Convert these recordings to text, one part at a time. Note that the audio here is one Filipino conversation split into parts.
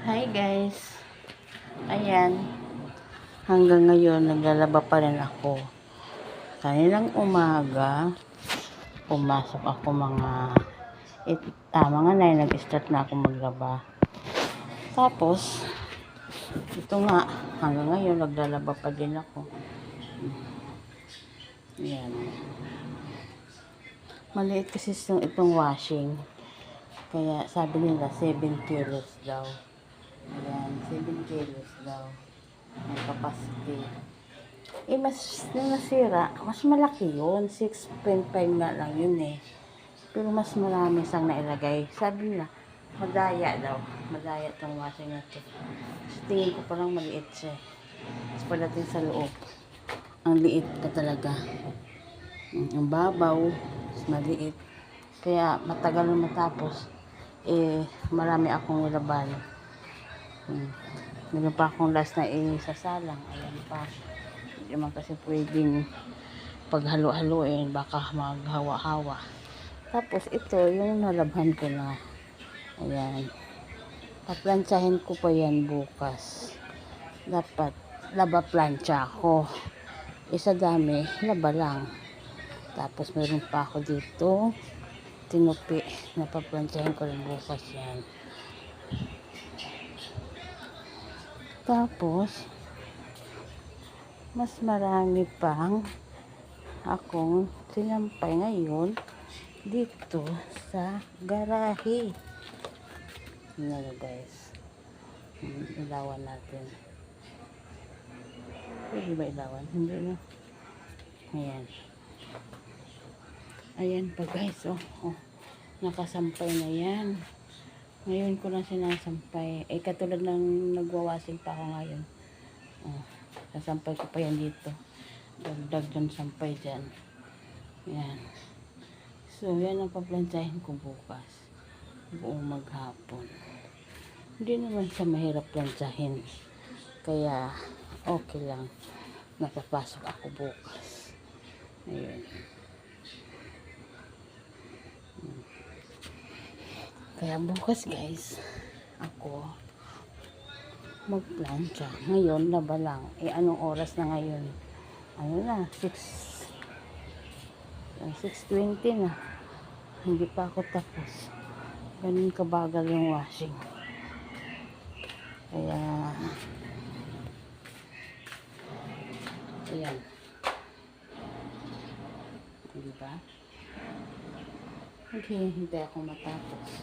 Hi guys. Ayan. Hanggang ngayon naglalaba pa rin ako. Kanilang umaga, pumasok ako mga 9, nag-start na ako maglaba. Tapos, ito nga, hanggang ngayon naglalaba pa din ako. Ayan. Maliit kasi itong washing. Kaya sabi nila 7 kilos daw. Ayan, 7 kilos daw ang capacity. Mas nasira, mas malaki yun. 6.5 nga lang yun eh. Pero mas marami siyang nailagay. Sabi nila, madaya daw. Madaya itong washing na ito. Tingin ko parang maliit siya. Tapos pagdating sa loob, ang liit pa talaga. Ang babaw, maliit. Kaya matagal na matapos. Marami akong nilaban. Meron pa akong last na isasalang. Ayan pa. Hindi man kasi pwedeng paghalo-haloin. Baka maghawa-hawa. Tapos ito, yung nalabhan ko na. Ayan. Paplantsahin ko pa yan bukas. Dapat laba-plantsa ako. Isa dami, laba lang. Tapos meron pa ako dito. Tinupi. Napaplantsahin ko rin bukas yan. Tapos, mas marami pang akong sinampay ngayon dito sa garahe. Yan guys. Ilawan natin. Pwede ba ilawan? Hindi na. Ayan. Ayan pa guys. Nakasampay na yan. Ngayon ko lang sinasampay. Katulad ng nagwawasing pa ako ngayon. Sasampay ko pa yan dito. Dagdag ng sampay dyan. Yan. So, yan ang paplantsahin ko bukas. Buong maghapon. Hindi naman siya mahirap plantsahin. Kaya, okay lang. Napapasok ako bukas. Ayun. Kaya bukas guys, ako magplantsa. Ngayon, laba lang. Anong oras na ngayon? Ano na? 6:20 na. Hindi pa ako tapos. Ganun kabagal yung washing. Kaya, ayan. Diba? Hintay ako matapos.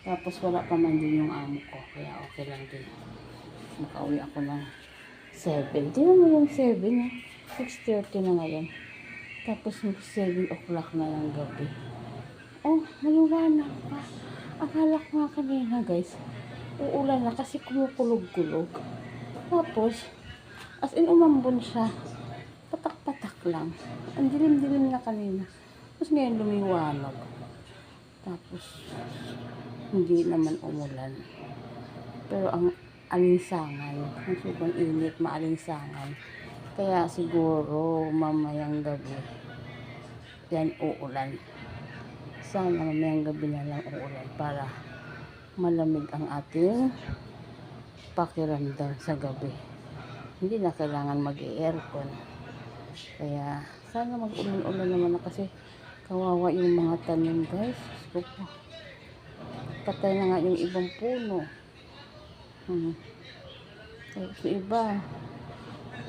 Tapos wala pa man din yung amo ko. Kaya okay lang din. Makauwi ako ng 7. Tingnan mo yung 7 eh. 6:30 na ngayon. Tapos 7 o'clock na ng gabi. Maliwanag pa. Akala ko nga kanina guys. Uulan na kasi kumukulog-kulog. Tapos, as in umambon siya. Patak-patak lang. Ang dilim-dilim na kanina. Tapos ngayon lumiwanag. Tapos, hindi naman umulan. Pero ang alinsangan, ang sobrang init, maalinsangan. Kaya siguro mamayang gabi, yan uulan. Sana mamayang gabi na lang uulan para malamig ang ating pakiramdam sa gabi. Hindi na kailangan mag-aircon. Kaya sana mag-ulan-ulan naman na kasi kawawa yung mga tanim guys. Patay na nga yung ibang puno. Sa iba,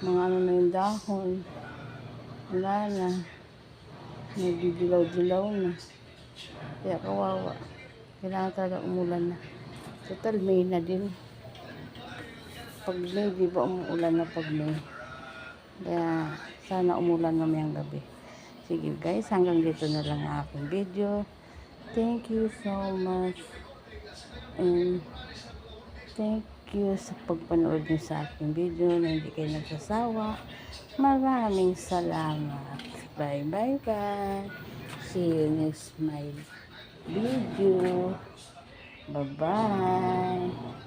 mga ano na yung dahon. Wala na. Nagdidilaw-dilaw na. Kaya kawawa. Kailangan talaga umulan na. Total May na din. Pag May, di ba umuulan na pag May? Kaya sana umulan mamayang gabi. Sige guys, hanggang dito na lang ang aking video. Thank you so much. And thank you sa pagpanood nyo sa aking video na hindi kayo nagsasawa. Maraming salamat. Bye bye bye. See you next my video. Bye bye.